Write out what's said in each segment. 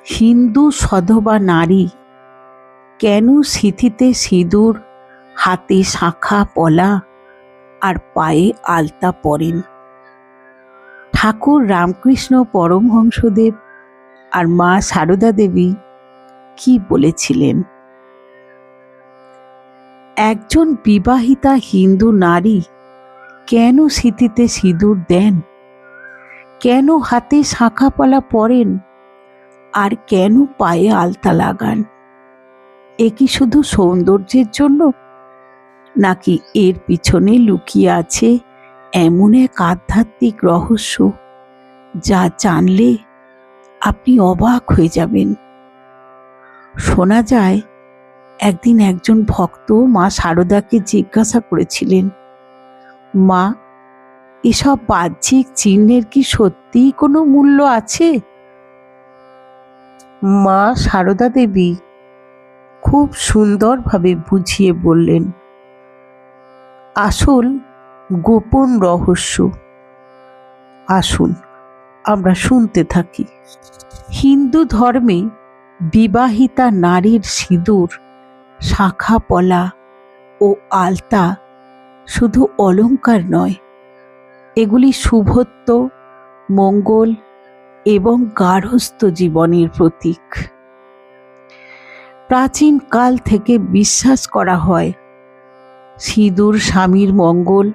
হিন্দু সধবা নারী কেন সিঁথিতে সিঁদুর, হাতে শাঁখা পলা আর পায়ে আলতা পরেন? ঠাকুর রামকৃষ্ণ পরমহংসদেব আর মা সারদা দেবী কি বলেছিলেন? একজন বিবাহিতা হিন্দু নারী কেন সিঁথিতে সিঁদুর দেন, কেন হাতে শাঁখা পলা পরেন, আর কেন পায়ে আলতা লাগান? এ কি শুধু সৌন্দর্যের জন্য, নাকি এর পিছনে লুকিয়ে আছে এমন এক আধ্যাত্মিক রহস্য যা জানলে আপনি অবাক হয়ে যাবেন? শোনা যায় একদিন একজন ভক্ত মা সারদাকে জিজ্ঞাসা করেছিলেন, মা, এসব বাহ্যিক চিহ্নের কি সত্যিই কোনো মূল্য আছে? মা সারদা দেবী খুব সুন্দরভাবে বুঝিয়ে বললেন, আসল গোপন রহস্য। আসুন আমরা শুনতে থাকি। হিন্দু ধর্মে বিবাহিতা নারীর সিঁদুর, শাঁখা পলা ও আলতা শুধু অলংকার নয়, এগুলি শুভত্ব, মঙ্গল এবং গার্হস্থ্য জীবনের প্রতীক। প্রাচীন কাল থেকে বিশ্বাস করা হয় সিঁদুর স্বামীর মঙ্গল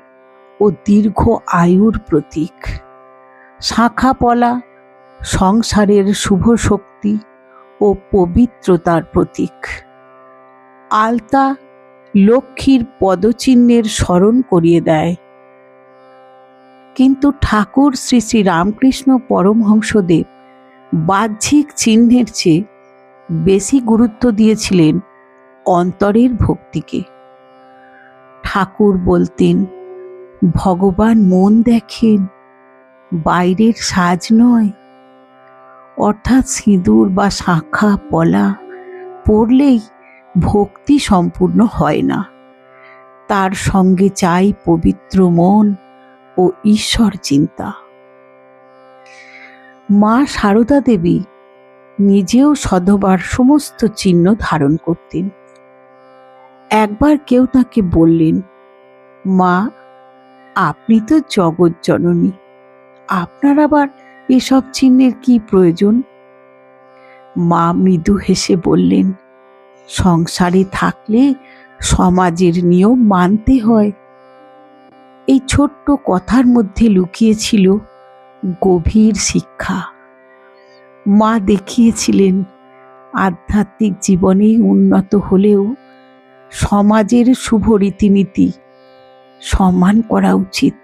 ও দীর্ঘ আয়ুর প্রতীক, শাঁখা পলা সংসারের শুভ শক্তি ও পবিত্রতার প্রতীক, আলতা লক্ষ্মীর পদচিহ্নের স্মরণ করিয়ে দেয়। কিন্তু ঠাকুর শ্রী শ্রী রামকৃষ্ণ পরমহংসদেব বাহ্যিক চিহ্নের চেয়ে বেশি গুরুত্ব দিয়েছিলেন অন্তরের ভক্তিকে। ঠাকুর বলতেন, ভগবান মন দেখেন, বাইরের সাজ নয়। অর্থাৎ সিঁদুর বা শাঁখা পলা পরলেই ভক্তি সম্পূর্ণ হয় না, তার সঙ্গে চাই পবিত্র মন ও ঈশ্বর চিন্তা। মা সারদা দেবী নিজেও সধবার সমস্ত চিহ্ন ধারণ করতেন। একবার কেউ তাকে বললেন, মা, আপনি তো জগৎ জননী, আপনার আবার এসব চিহ্নের কি প্রয়োজন? মা মৃদু হেসে বললেন, সংসারে থাকলে সমাজের নিয়ম মানতে হয়। এই ছোট্ট কথার মধ্যে লুকিয়েছিল গভীর শিক্ষা। মা দেখিয়েছিলেন আধ্যাত্মিক জীবনে উন্নত হলেও সমাজের শুভ রীতিনীতি সম্মান করা উচিত।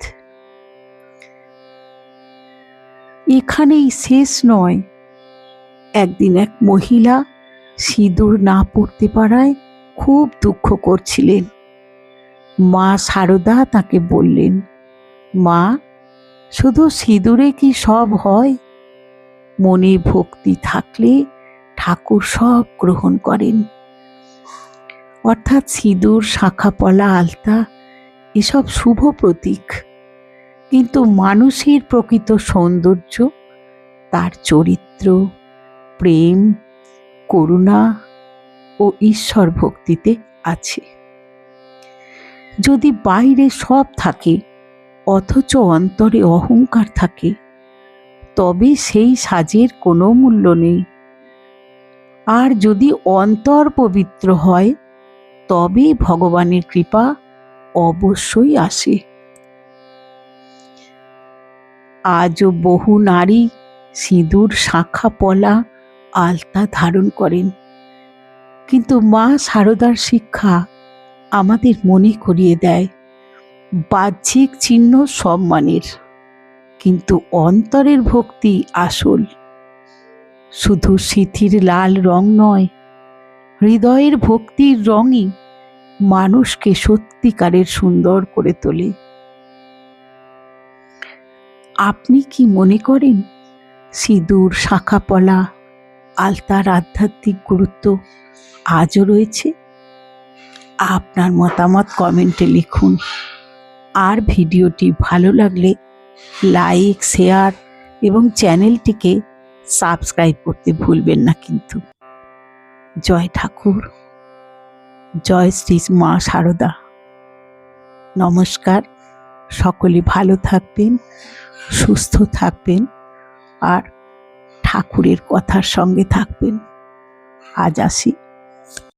এখানেই শেষ নয়। একদিন এক মহিলা সিঁদুর না পরতে পারায় খুব দুঃখ করছিলেন। মা সারদা তাকে বললেন, মা, শুধু সিঁদুরে কি সব হয়? মনে ভক্তি থাকলে ঠাকুর সব গ্রহণ করেন। অর্থাৎ সিঁদুর, শাঁখা পলা, আলতা এসব শুভ প্রতীক, কিন্তু মানুষের প্রকৃত সৌন্দর্য তার চরিত্র, প্রেম, করুণা ও ঈশ্বর ভক্তিতে আছে। যদি বাইরে সব থাকে অথচ অন্তরে অহংকার থাকে, তবে সেই সাজের কোনো মূল্য নেই। আর যদি অন্তর পবিত্র হয়, তবে ভগবানের কৃপা অবশ্যই আসে। আজও বহু নারী সিঁদুর, শাঁখা পলা, আলতা ধারণ করেন, কিন্তু মা সারদার শিক্ষা আমাদের মনে করিয়ে দেয়, বাহ্যিক চিহ্ন সম্মানের, কিন্তু অন্তরের ভক্তি আসল। শুধু সিঁথির লাল রং নয়, হৃদয়ের ভক্তির রঙই মানুষকে সত্যিকারের সুন্দর করে তোলে। আপনি কি মনে করেন সিঁদুর, শাঁখা পলা, আলতার আধ্যাত্মিক গুরুত্ব আজও রয়েছে? আপনার মতামত কমেন্টে লিখুন। আর ভিডিওটি ভালো লাগলে লাইক, শেয়ার এবং চ্যানেলটিকে সাবস্ক্রাইব করতে ভুলবেন না কিন্তু। জয় ঠাকুর, জয় শ্রী মা শারদা। নমস্কার। সকলে ভালো থাকবেন, সুস্থ থাকবেন আর ঠাকুরের কথার সঙ্গে থাকবেন। আজ আসি।